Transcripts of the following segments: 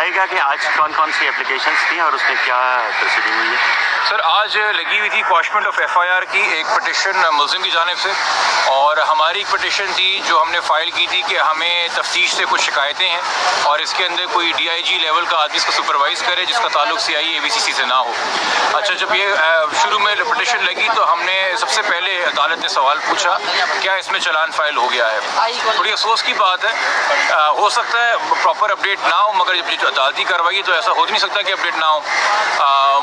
بتائیے گا کہ آج کون کون سی اپلیکیشنس تھیں اور اس میں کیا پروسیڈنگ ہوئی ہے؟ سر آج لگی ہوئی تھی کواشمنٹ آف FIR کی ایک پٹیشن ملزم کی جانب سے، اور ہماری ایک پٹیشن تھی جو ہم نے فائل کی تھی کہ ہمیں تفتیش سے کچھ شکایتیں ہیں اور اس کے اندر کوئی DIG لیول کا آدمی اس کو سپروائز کرے جس کا تعلق CI ABCC سے نہ ہو۔ اچھا، جب یہ شروع میں پٹیشن لگی تو ہم نے سب سے پہلے عدالت نے سوال پوچھا کیا اس میں چلان فائل ہو گیا ہے۔ تھوڑی افسوس کی بات ہے، ہو سکتا ہے پراپر اپڈیٹ نہ ہو، مگر جب عدالتی کارروائی ہے تو ایسا ہو نہیں سکتا کہ اپڈیٹ نہ ہو۔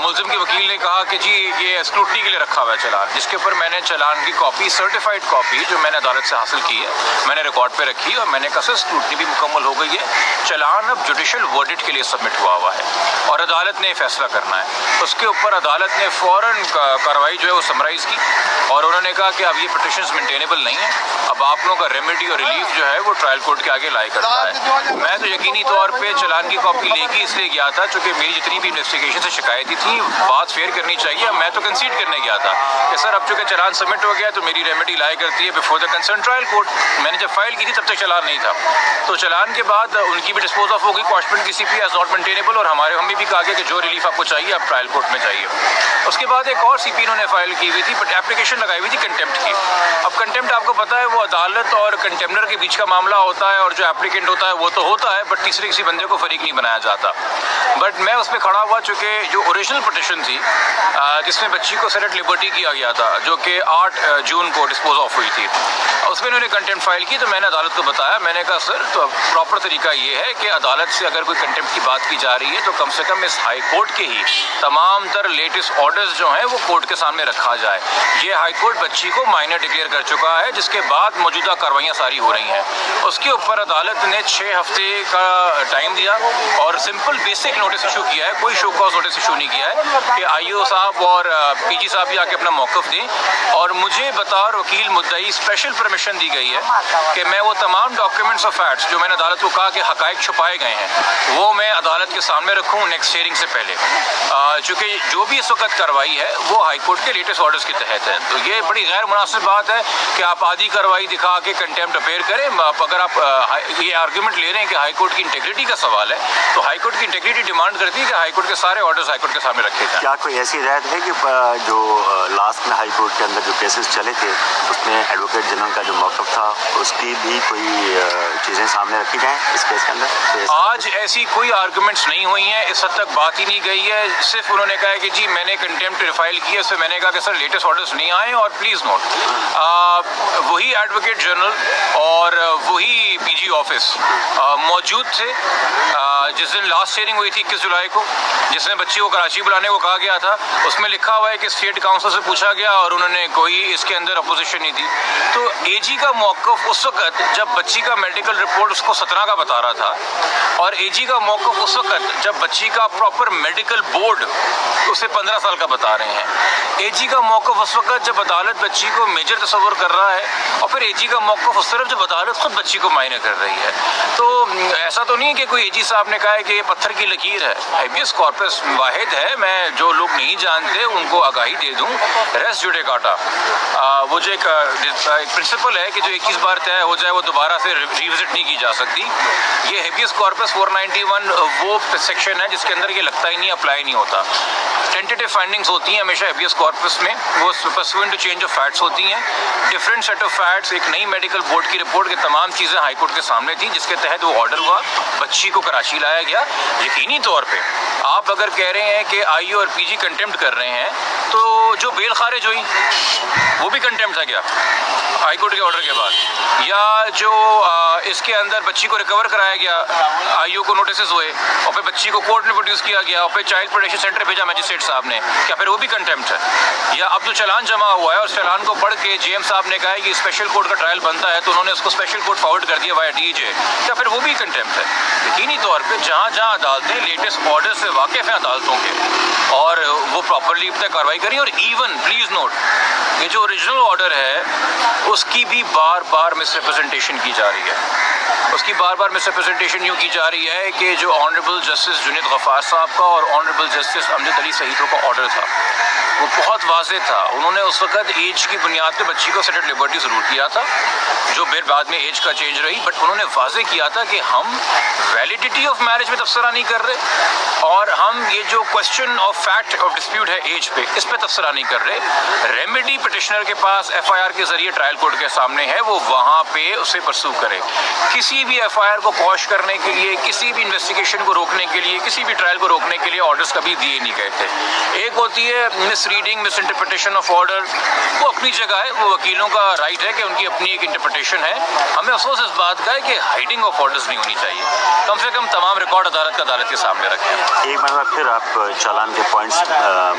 ملزم کے وکیل نے کہا کہ جی یہ اسکروٹنی کے لیے رکھا ہوا ہے چلان، جس کے اوپر میں نے چلان کی کاپی، سرٹیفائڈ کاپی جو میں نے عدالت سے حاصل کی ہے، میں نے ریکارڈ پہ رکھی اور میں نے کہا سر اسکروٹنی بھی مکمل ہو گئی ہے، چلان اب جوڈیشل ورڈکٹ کے لیے سبمٹ ہوا ہوا ہے اور عدالت نے فیصلہ کرنا ہے۔ اس کے اوپر عدالت نے فوراً کارروائی جو ہے وہ سمرائز کی اور انہوں نے کہا کہ اب یہ پٹیشنز مینٹینیبل نہیں ہیں، اب آپ لوگوں کا ریمیڈی اور ریلیف جو ہے وہ ٹرائل کورٹ کے آگے لایا کرتا ہے۔ میں تو یقینی طور پہ چلان کی کاپی لے کے اس لیے گیا تھا چونکہ میری جتنی بھی انویسٹیگیشن سے شکایتیں تھیں بات فیئر کرنی چاہیے، میں تو کنسیڈ کرنے گیا تھا کہ سر اب چونکہ چلان سبمٹ ہو گیا تو میری ریمیڈی لایا کرتی ہے before the concern trial court. میں نے جب فائل کی تھی تب تک چلان نہیں تھا، تو چلان کے بعد ان کی بھی ڈسپوز آف ہو گئی، کواشمنٹ کی CP ایز ناٹ مینٹینیبل، اور ہمیں بھی کہا گیا کہ جو ریلیف آپ کو چاہیے آپ ٹرائل کورٹ میں چاہیے۔ اس کے بعد ایک اور CP انہوں نے فائل کی ہوئی تھی بٹ اپلیکیشن لگائی ہوئی تھی کنٹیمپٹ کی۔ اب کنٹیمپٹ آپ کو پتہ ہے وہ عدالت اور کنٹیمنر کے بیچ کا معاملہ ہوتا ہے اور جو اپلیکینٹ ہوتا ہے وہ تو ہوتا ہے بٹ تیسرے کسی بندے کو فریق نہیں بنایا جاتا۔ بٹ میں اس پہ کھڑا ہوا چونکہ جو اوریجنل پٹیشن تھی جس میں بچی کو سیلیکٹ لبرٹی کیا گیا تھا جو کہ 8 جون کو ڈسپوز آف ہوئی تھی، اس میں انہوں نے کنٹیمپٹ فائل کی تو میں نے عدالت کو بتایا، میں نے کہا سر تو پراپر طریقہ یہ ہے کہ عدالت سے اگر کوئی کنٹیمپٹ کی بات کی جا رہی ہے تو کم سے کم اس ہائی کورٹ کے ہی تمام تر لیٹسٹ آرڈرز جو ہیں وہ کورٹ کے سامنے رکھا جائے۔ یہ ہائی کورٹ بچی کو مائنر ڈکلیئر کر چکا ہے جس کے بعد موجودہ کاروائیاں ساری ہو رہی ہیں۔ اس کے اوپر عدالت نے 6 ہفتے کا ٹائم دیا اور سمپل بیسک نوٹس ایشو کیا ہے، کوئی شو کاز نوٹس ایشو نہیں کیا ہے کہ IO صاحب اور PG صاحب بھی آ کے اپنا موقف دیں، اور مجھے بطور وکیل مدعی اسپیشل پرمیشن دی گئی ہے کہ میں وہ تمام ڈاکیومنٹس آف فیکٹس جو میں نے عدالت کو کہا کہ حقائق چھپائے گئے ہیں وہ میں عدالت کے سامنے رکھوں نیکسٹ ہیئرنگ سے پہلے، چونکہ جو بھی اس وقت کارروائی ہے وہ ہائی کورٹ کے لیٹسٹ آرڈرز کے تحت ہے۔ تو یہ بڑی غیر مناسب بات ہے کہ آپ آدھی کارروائی دکھا کے کنٹیمپٹ اپیئر کریں۔ اگر آپ یہ آرگومنٹ لے رہے ہیں کہ ہائی کورٹ کی انٹیگریٹی کا سوال ہے تو ہائی کورٹ کی انٹیگریٹی ڈیمانڈ کرتی ہے کہ ہائی کورٹ کے سارے آرڈرز ہائی کورٹ کے سامنے رکھے جائیں۔ کیا کوئی ایسی رائے ہے کہ جو لاسٹ میں ہائی کورٹ کے اندر جو کیسز چلے تھے اس میں ایڈوکیٹ جنرل کا جو موقف تھا اس کی بھی کوئی چیزیں سامنے رکھی جائیں اس کیس کے اندر؟ آج ایسی کوئی آرگومنٹس نہیں ہوئی ہیں، اس حد تک بات ہی نہیں گئی ہے، صرف انہوں نے کہا کہ جی میں نے کنٹیمپٹ فائل کی ہے، اس میں میں نے کہا کہ سر لیٹسٹ آرڈرز نہیں آئے، اور پلیز نوٹ وہی ایڈوکیٹ جنرل اور وہی PG آفس موجود تھے جس دن لاسٹ ہیئرنگ ہوئی تھی 21 جولائی کو، جس میں بچی کو کراچی بلانے کو کہا گیا تھا۔ اس میں لکھا ہوا ہے کہ اسٹیٹ کاؤنسل سے پوچھا گیا اور انہوں نے کوئی اس کے اندر اپوزیشن نہیں دی۔ تو AG کا موقف اس وقت جب بچی کا میڈیکل رپورٹ اس کو 17 کا بتا رہا تھا، اور AG کا موقف اس وقت جب بچی کا پراپر میڈیکل بورڈ اسے 15 سال کا بتا رہے ہیں۔ AG کا موقف اس وقت جب عدالت بچی کو میجر تصور کر رہا ہے، اور پھر AG کا موقف اس طرف جب عدالت خود بچی کو مائنر کر رہی ہے۔ تو ایسا تو نہیں کہ کوئی AG صاحب نے کہا ہے کہ یہ پتھر کی لکیر ہے، ہیبیس کارپس واحد ہے، میں جو لوگ نہیں جانتے ان کو آگاہی دے دوں، ریس جوڈیکاٹا وہ جو ایک پرنسپل ہے کہ جو 21 بار طے ہو جائے وہ دوبارہ سے ریوزٹ نہیں کی جا سکتی۔ یہ ہیبیس کارپس 491 وہ سیکشن ہے جس کے اندر یہ لگتا ہی نہیں، اپلائی نہیں ہوتا۔ ٹینٹیٹیو فائنڈنگز ہوتی ہیں ہمیشہ ہیبیس کارپس میں، وہ پرسوئنٹ ٹو چینج آف فیکٹس ہوتی ہیں، ڈفرینٹ سیٹ آف فیکٹس۔ ایک نئی میڈیکل بورڈ کی رپورٹ کے تمام چیزیں ہائی کورٹ کے سامنے تھیں جس کے تحت وہ آرڈر ہوا، بچی کو کراچی لایا گیا۔ یقینی طور پہ آپ اگر کہہ رہے ہیں کہ IO اور PG کنٹیمپٹ کر رہے ہیں تو جو بیل خارج ہوئی وہ بھی کنٹیمپٹ ہے کیا ہائی کورٹ کے آرڈر کے بعد؟ یا جو اس کے اندر بچی کو ریکور کرایا گیا، IO کو نوٹسز ہوئے اور پھر بچی کو کورٹ میں پروڈیوس کیا گیا اور پھر چائلڈ پروٹیکشن سینٹر بھیجا میجسٹریٹ صاحب نے، کیا پھر وہ بھی کنٹیمپٹ ہے؟ یا اب جو چلان جمع ہوا ہے اور چلان کو پڑھ کے GM صاحب نے کہا ہے کہ اسپیشل کورٹ کا ٹرائل بنتا ہے تو انہوں نے اس کو اسپیشل کورٹ فارورڈ کر دیا وایا DJ، کیا پھر وہ بھی کنٹیمپٹ ہے؟ یقینی طور پہ جہاں جہاں عدالتیں لیٹسٹ آرڈر سے واقف ہیں عدالتوں کے اور وہ پراپرلی اب تک کارروائی کریں، اور ایون پلیز نوٹ یہ جو اوریجنل آرڈر ہے اس کی بھی بار بار مس ریپرزنٹیشن کی جا رہی ہے۔ اس کی بار بار مس ریپرزنٹیشن یوں کی جا رہی ہے کہ جو آنریبل جسٹس جنید غفار صاحب کا اور آنریبل جسٹس امجد علی سعیدوں کا آرڈر تھا وہ بہت واضح تھا. انہوں نے اس وقت ایج کی بنیاد پہ بچی کو سیٹلڈ لیبرٹی ضرور کیا تھا, جو پھر بعد میں ایج کا چینج رہی, بٹ انہوں نے واضح کیا تھا کہ ہم ویلیڈیٹی آف میرج میں تبصرہ نہیں کر رہے, اور ہم یہ جو question of fact of dispute ہے ایج پہ, اس پہ تبصرہ نہیں کر رہے. ریمیڈی پٹیشنر کے پاس ایف آئی آر کے ذریعے ٹرائل کورٹ کے سامنے ہے, وہ وہاں پہ اسے پرسو کرے. کسی بھی ایف آئی آر کو کوش کرنے کے لیے, کسی بھی انویسٹیگیشن کو روکنے کے لیے, کسی بھی ٹرائل کو روکنے کے لیے آرڈرز کبھی دیے نہیں گئے تھے. ایک ہوتی ہے misreading, misinterpretation of order, وہ اپنی جگہ ہے, وہ وکیلوں کا رائٹ ہے کہ ان کی اپنی ایک انٹرپریٹیشن ہے. ہمیں افسوس اس بات کا ہے کہ ہائڈنگ آف آرڈرز نہیں ہونی چاہیے. کم سے کم تمام ریکارڈ عدالت کے سامنے رکھیں. ایک مرتبہ پھر آپ چالان کے پوائنٹس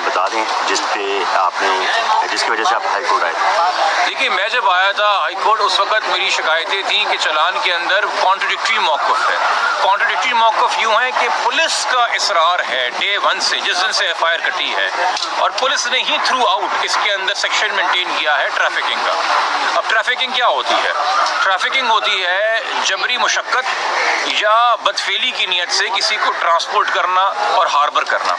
بتا دیں جس کی وجہ سے آپ ہائی کورٹ آئے تھے. دیکھیے, میں جب آیا تھا ہائی کورٹ, اس وقت میری شکایتیں تھیں کہ چالان کے اندر کانٹرڈکٹری موقف ہے. کانٹرڈکٹری موقف یوں ہے کہ پولیس کا اصرار ہے ڈے ون سے, جس دن سے ایف آئی آر کٹی ہے, اور پولیس نے ہی تھرو آؤٹ اس کے اندر سیکشن مینٹین کیا ہے ٹریفکنگ کا. اب ٹریفکنگ کیا ہوتی ہے؟ ٹریفکنگ ہوتی ہے جبری مشقت یا بدفعلی کی نیت سے کسی کو ٹرانسپورٹ کرنا اور ہاربر کرنا.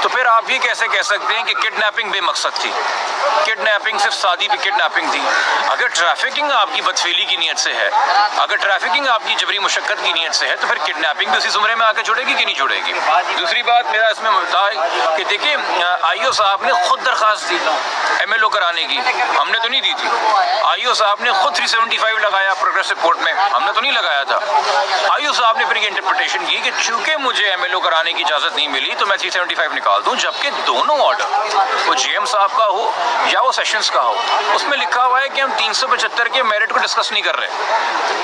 تو پھر آپ یہ کیسے کہہ سکتے ہیں کہ کڈنیپنگ بے مقصد تھی؟ کڈنیپنگ صرف سادی بھی کڈنیپنگ تھی. اگر ٹریفکنگ آپ کی بدفعلی کی نیت سے ہے, اگر ٹریفکنگ آپ کی جبری مشقت کی نیت سے ہے, تو پھر کڈنیپنگ بھی اسی زمرے میں آ کے چھوڑے گی کہ نہیں چھوڑے گی؟ دوسری بات میرا اس میں تھا کہ دیکھیں, آئی او صاحب نے خود درخواست دی ایم ایل او کرانے کی, ہم نے تو نہیں دی تھی. آئی او صاحب نے خود 375 لگایا پروگریسو کورٹ میں, ہم نے تو نہیں لگایا تھا. آئی او صاحب نے پھر یہ انٹرپریٹیشن کی کہ چونکہ مجھے ایم ایل او کرانے کی اجازت نہیں ملی تو میں 375 نکال دوں, جبکہ دونوں آرڈر, وہ جی ایم صاحب کا ہو یا وہ سیشنز کا ہو, اس میں لکھا ہوا ہے کہ ہم 375 کے میرٹ کو ڈسکس نہیں کر رہے.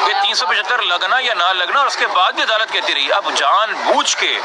یہ 375 لگنا یا نہ لگنا, اور اس کے بعد بھی عدالت کہتی رہی اب جان بوجھ کے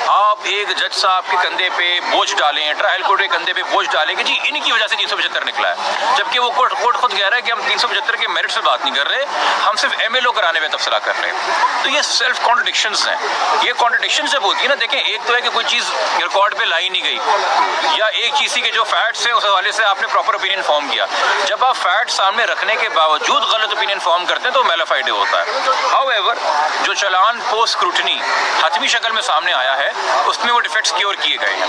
آپ ایک جج صاحب کے کندھے پہ بوجھ ڈالیں, ٹرائل کورٹ کے کندھے پہ بوجھ ڈالیں کہ جی ان کی وجہ سے 375 نکلا ہے, جبکہ وہ کورٹ خود کہہ رہا ہے کہ ہم 375 کے میرٹ سے بات نہیں کر رہے, ہم صرف ایم ایل او کرانے میں تبصرہ کر رہے ہیں. تو یہ سیلف کانٹرڈکشنز ہیں. یہ کانٹرڈکشنز جب ہوتی ہے نا, دیکھیں, ایک تو ہے کہ کوئی چیز ریکارڈ پہ لائی نہیں گئی, یا ایک چیز کے جو فیکٹس ہیں اس حوالے سے آپ نے پراپر اوپینین فارم کیا. جب آپ فیکٹ سامنے رکھنے کے باوجود غلط اوپینین فارم کرتے ہیں تو میلافائڈے ہوتا ہے. ہاؤ ایور, جو چلان پوسٹ اسکروٹنی حتمی شکل میں سامنے آیا ہے, اس میں وہ ڈیفیکٹس کیور کیے گئے ہیں.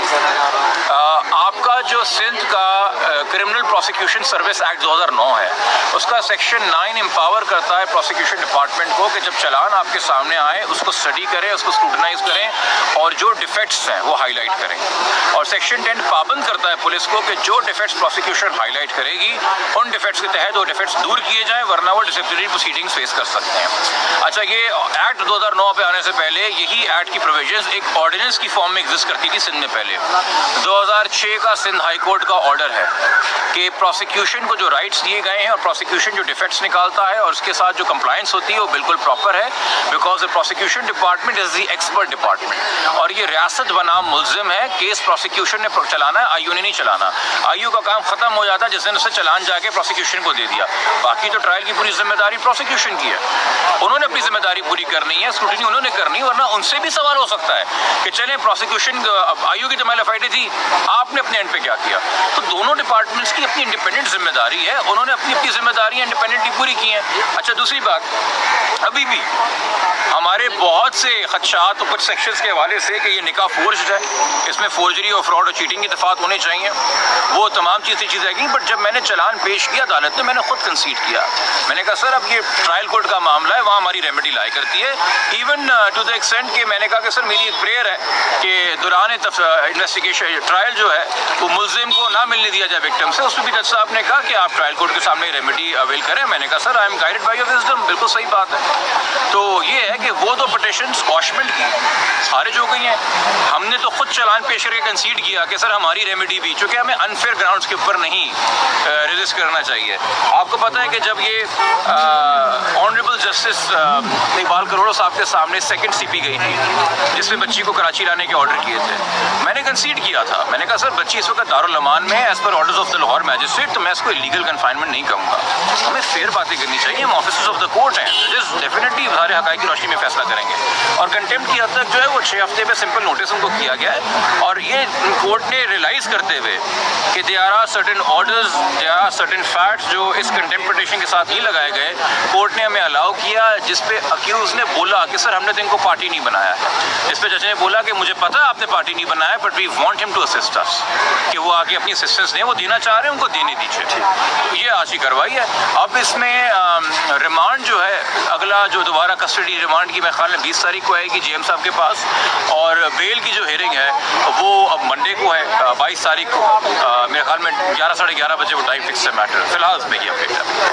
آپ کا جو سندھ کا کرمنل پروسیکیوشن سروس ایکٹ 2009 ہے, اس کا سیکشن 9 امپاور کرتا ہے پروسیکیوشن ڈپارٹمنٹ کو کہ جب چلان آپ کے سامنے آئے اس کو اسٹڈی کریں, اس کو اسکروٹنائز کریں, اور جو ڈیفیکٹس ہیں وہ ہائی لائٹ کریں. اور سیکشن 10 پابند کرتا ہے پولیس کو کہ جو ڈیفیکٹس پروسیکیوشن ہائی لائٹ کرے گی, ان ڈیفیکٹس کے تحت وہ ڈیفیکٹس دور کیے جائیں, ورنہ وہ ڈسپلنری پروسیڈنگز فیس کر سکتے ہیں. اچھا, یہ ایکٹ 2009 پہ آنے سے پہلے یہی ایکٹ کی پروویژنز ایک آرڈیننس کی فارم میں ایگزسٹ کرتی تھی سندھ میں. پہلے 2006 کا سندھ ہائی کورٹ کا آرڈر ہے کہ پروسیکیوشن کو جو رائٹس دیے گئے ہیں اور پروسیکیوشن جو ڈیفیکٹس نکالتا ہے اور اس کے ساتھ جو کمپلائنس ہوتی ہے وہ بالکل پراپر ہے, because prosecution department is the expert department, اور یہ ریاست بنام ملزم ہے. کیس پروسیکیوشن نے چلانا ہے, آئی او نے نہیں چلانا. آئی او کا کام ختم ہو جاتا ہے جس نے اسے چلان جا کے پروسیکیوشن کو دے دیا. باقی تو ٹرائل کی پوری ذمہ داری پروسیکیوشن کی ہے, انہوں نے اپنی ذمہ داری پوری کرنی ہے, اسکروٹنی انہوں نے کرنی, ورنہ ان سے بھی سوال ہو سکتا ہے کہ چلیں پروسیکیوشن آئی او کی تو میلافائڈے تھی, آپ نے اپنے اینڈ پہ کیا کیا. تو دونوں ڈپارٹمنٹس کی اپنی انڈیپینڈنٹ ذمہ داری ہے, انہوں نے اپنی اپنی ذمہ داریاں انڈیپینڈنٹلی پوری کی ہیں. اچھا, دوسری بات, ابھی بھی ہمارے بہت سے خدشات اور کچھ سیکشنز کے حوالے سے کہ یہ نکاح فورجڈ ہے, اس میں فورجری اور فراڈ اور چیٹنگ کی دفعات ہونے چاہیے, وہ تمام چیزیں آئیں گی. بٹ جب میں نے چلان پیش کیا عدالت میں, میں نے خود کنسیڈ کیا, میں نے کہا سر اب یہ ٹرائل کورٹ کا معاملہ ہے, وہاں ہماری ریمیڈی لائی کرتی ہے. ایون ٹو دا ایکسٹینٹ کہ میں نے کہا کہ سر میری ایک پریئر ہے کہ دوران انویسٹیگیشن ٹرائل جو ہے وہ ملزم کو نہ ملنے دیا جائے وکٹم سے. اس میں بھی جج صاحب نے کہا کہ آپ ٹرائل کورٹ کے سامنے ریمیڈی اویل کریں. میں نے کہا sir I am guided by your wisdom, بالکل صحیح بات ہے. تو یہ ہے کہ وہ دو پٹیشنز کوشمنٹ کی خارج ہو گئی ہیں. ہم نے تو خود چلان پیش کر کے کنسیڈ کیا کہ سر ہماری ریمیڈی بھی, چونکہ ہمیں انفیئر گراؤنڈس کے اوپر نہیں ریزسٹ کرنا چاہیے. آپ کو پتہ ہے کہ جب یہ آنریبل جسٹس اقبال کروڑا صاحب کے سامنے سیکنڈ سی پی گئی تھی جس میں بچی کو کراچی لانے کے آرڈر کیے تھے, میں نے کنسیڈ کیا تھا, میں نے کہا سر بچی اس وقت دارالامان میں as per orders of the Lahore magistrate, تو میں اس کو لیگل کنفائنمنٹ نہیں کہوں گا. ہمیں فیئر باتیں کرنی چاہیے, ہم آفیسرز آف دا کورٹ ہیں, ججز ڈیفینیٹلی سارے حقائق کی روشنی میں فیصلہ کریں گے, اور کنٹمپٹ کی حد تک جو ہے وہ کو 6 ہفتے میں سمپل نوٹس ان کو کیا گیا ہے، اور یہ کورٹ نے ریلائز کرتے ہوئے کہ there are certain orders, there are certain facts جو اس کنٹمپٹ پٹیشن کے ساتھ نہیں لگائے گئے، کورٹ نے ہمیں الاؤ کیا، جس پہ اکیوز نے بولا کہ سر ہم نے تو ان کو پارٹی نہیں بنایا ہے، جس پہ جج نے بولا کہ مجھے پتا آپ نے پارٹی نہیں بنایا بٹ وی وانٹ ہم ٹو اسسٹ اس، کہ وہ آگے اپنی اسسٹنس دیں، وہ دینا چاہ رہے ہیں ان کو دینے دیجیے. تو یہ آج کی کارروائی ہے. اب اس میں ریمانڈ جو ہے اگلا جو دوبارہ کسٹڈی ریمانڈ کی میرے خیال میں 20 تاریخ کو آئے گی جی ایم صاحب کے پاس، اور بیل کی جو ہیئرنگ ہے وہ اب منڈے کو ہے 22 تاریخ کو، میرے خیال میں 11 ساڑھے 11 بجے وہ ٹائم فکس ہے میٹر. فی الحال اس میں یہ اپڈیٹ ہے.